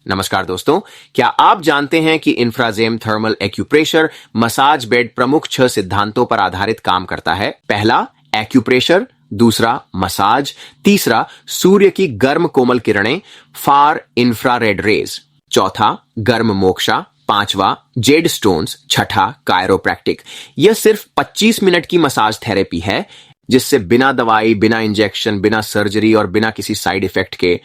नमस्कार दोस्तों, क्या आप जानते हैं कि इंफ्राजेम थर्मल एक्यूप्रेशर मसाज बेड प्रमुख 6 सिद्धांतों पर आधारित काम करता है। पहला एक्यूप्रेशर, दूसरा मसाज, तीसरा सूर्य की गर्म कोमल किरणें फार इंफ्रारेड रेज, चौथा गर्म मोक्षा, पांचवा जेड स्टोन्स, छठा कायरोप्रैक्टिक। यह सिर्फ 25 मिनट की मसाज थेरेपी है जिससे बिना दवाई, बिना इंजेक्शन, बिना सर्जरी और बिना किसी साइड इफेक्ट के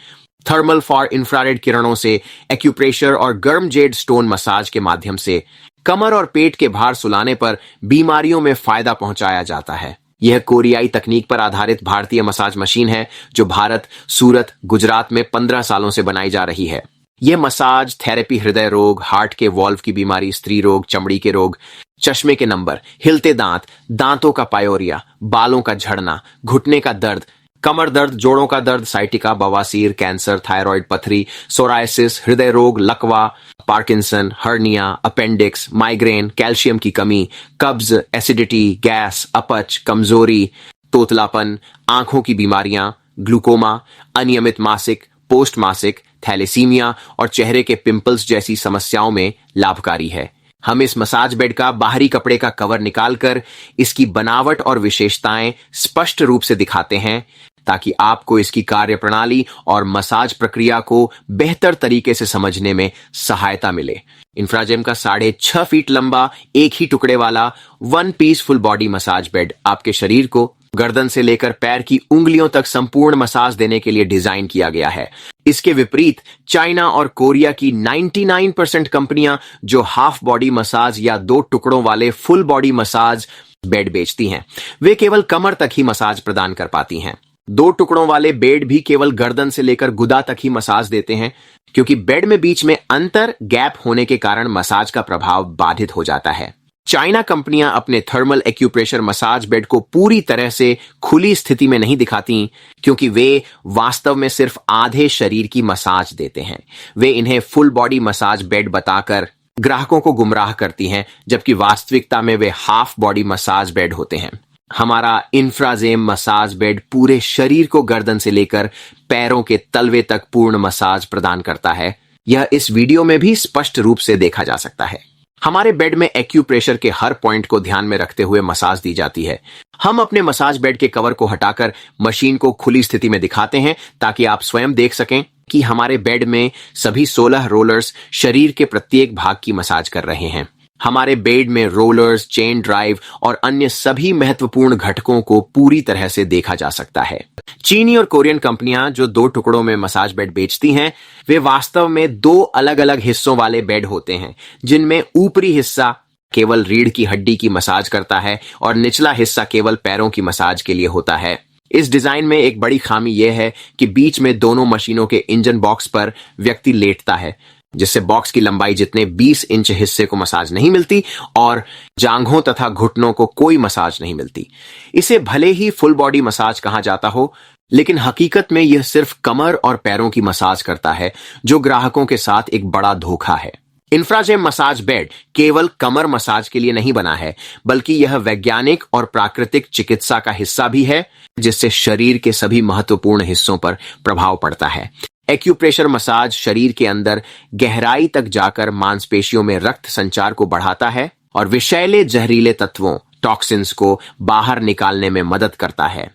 थर्मल फॉर इंफ्रारेड किरणों से एक्यूप्रेशर और गर्म जेड स्टोन मसाज के माध्यम से कमर और पेट के भार सुलाने पर बीमारियों में फायदा पहुंचाया जाता है। यह कोरियाई तकनीक पर आधारित भारतीय मसाज मशीन है जो भारत, सूरत, गुजरात में 15 सालों से बनाई जा रही है। यह मसाज थेरेपी हृदय रोग, हार्ट के वॉल्व की बीमारी, स्त्री रोग, चमड़ी के रोग, चश्मे के नंबर, हिलते दांत, दांतों का पायोरिया, बालों का झड़ना, घुटने का दर्द, कमर दर्द, जोड़ों का दर्द, साइटिका, बवासीर, कैंसर, थायराइड पथरी, सोरायसिस, हृदय रोग, लकवा, Parkinson, hernia, appendix, migraine, calcium की कमी, कब्ज, एसिडिटी, गैस, अपच, कमजोरी, तोतलापन, आंखों की बीमारियां, ग्लूकोमा, अनियमित मासिक, पोस्ट मासिक, थैलेसीमिया और चेहरे के पिंपल्स जैसी समस्याओं में लाभकारी है। हम इस मसाज बेड का बाहरी कपड़े का कवर निकालकर इसकी बनावट और विशेषताएं स्पष्ट रूप से दिखाते हैं ताकि आपको इसकी कार्यप्रणाली और मसाज प्रक्रिया को बेहतर तरीके से समझने में सहायता मिले। इंफ्राजेम का 6.5 फीट लंबा एक ही टुकड़े वाला 1 piece full body massage bed आपके शरीर को गर्दन से लेकर पैर की उंगलियों तक संपूर्ण मसाज देने के लिए डिजाइन किया गया है। इसके विपरीत चाइना और कोरिया की 99% कंपनियां जो हाफ बॉडी मसाज या 2 टुकड़ों वाले फुल बॉडी मसाज बेड बेचती हैं, वे केवल कमर तक ही मसाज प्रदान कर पाती हैं। 2 टुकड़ों वाले बेड भी केवल गर्दन से लेकर गुदा तक ही मसाज देते हैं क्योंकि बेड में बीच में अंतर गैप होने के कारण मसाज का प्रभाव बाधित हो जाता है। चाइना कंपनियां अपने थर्मल एक्यूप्रेशर मसाज बेड को पूरी तरह से खुली स्थिति में नहीं दिखाती क्योंकि वे वास्तव में सिर्फ आधे शरीर की मसाज देते हैं। वे इन्हें फुल बॉडी मसाज बेड बताकर ग्राहकों को गुमराह करती हैं, जबकि वास्तविकता में वे हाफ बॉडी मसाज बेड होते हैं। हमारा इंफ्राजेम मसाज बेड पूरे शरीर को गर्दन से लेकर पैरों के तलवे तक पूर्ण मसाज प्रदान करता है। यह इस वीडियो में भी स्पष्ट रूप से देखा जा सकता है। हमारे बेड में एक्यूप्रेशर के हर पॉइंट को ध्यान में रखते हुए मसाज दी जाती है। हम अपने मसाज बेड के कवर को हटाकर मशीन को खुली स्थिति में दिखाते हैं ताकि आप स्वयं देख सकें कि हमारे बेड में सभी 16 रोलर्स शरीर के प्रत्येक भाग की मसाज कर रहे हैं। हमारे बेड में रोलर्स, चेन ड्राइव और अन्य सभी महत्वपूर्ण घटकों को पूरी तरह से देखा जा सकता है। चीनी और कोरियन कंपनियां जो 2 टुकड़ों में मसाज बेड बेचती हैं, वे वास्तव में 2 अलग अलग हिस्सों वाले बेड होते हैं, जिनमें ऊपरी हिस्सा केवल रीढ़ की हड्डी की मसाज करता है और निचला हिस्सा केवल पैरों की मसाज के लिए होता है। इस डिजाइन में एक बड़ी खामी यह है कि बीच में दोनों मशीनों के इंजन बॉक्स पर व्यक्ति लेटता है, जिससे बॉक्स की लंबाई जितने 20 इंच हिस्से को मसाज नहीं मिलती और जांघों तथा घुटनों को कोई मसाज नहीं मिलती। इसे भले ही फुल बॉडी मसाज कहा जाता हो, लेकिन हकीकत में यह सिर्फ कमर और पैरों की मसाज करता है, जो ग्राहकों के साथ एक बड़ा धोखा है। इंफ्राजेम मसाज बेड केवल कमर मसाज के लिए नहीं बना है, बल्कि यह वैज्ञानिक और प्राकृतिक चिकित्सा का हिस्सा भी है, जिससे शरीर के सभी महत्वपूर्ण हिस्सों पर प्रभाव पड़ता है। एक्यूप्रेशर मसाज शरीर के अंदर गहराई तक जाकर मांसपेशियों में रक्त संचार को बढ़ाता है और विषैले जहरीले तत्वों, टॉक्सिन्स को बाहर निकालने में मदद करता है।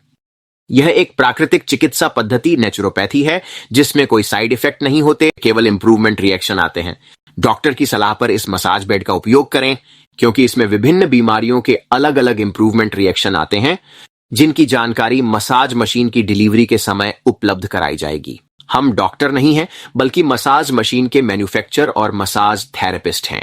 यह एक प्राकृतिक चिकित्सा पद्धति नेचुरोपैथी है जिसमें कोई साइड इफेक्ट नहीं होते, केवल इंप्रूवमेंट रिएक्शन आते हैं। डॉक्टर की सलाह पर इस मसाज बेड का उपयोग करें क्योंकि इसमें विभिन्न बीमारियों के अलग अलग इंप्रूवमेंट रिएक्शन आते हैं, जिनकी जानकारी मसाज मशीन की डिलीवरी के समय उपलब्ध कराई जाएगी। हम डॉक्टर नहीं हैं, बल्कि मसाज मशीन के मैन्युफैक्चरर और मसाज थेरेपिस्ट हैं।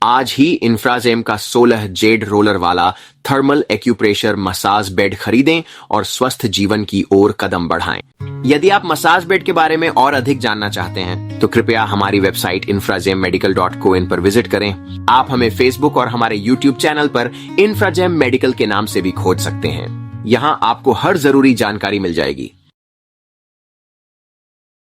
आज ही इंफ्राजेम का 16 जेड रोलर वाला थर्मल एक्यूप्रेशर मसाज बेड खरीदें और स्वस्थ जीवन की ओर कदम बढ़ाएं। यदि आप मसाज बेड के बारे में और अधिक जानना चाहते हैं तो कृपया हमारी वेबसाइट infragemmedical.co पर विजिट करें। आप हमें फेसबुक और हमारे यूट्यूब चैनल पर इंफ्राजेम मेडिकल के नाम से भी खोज सकते हैं। यहाँ आपको हर जरूरी जानकारी मिल जाएगी।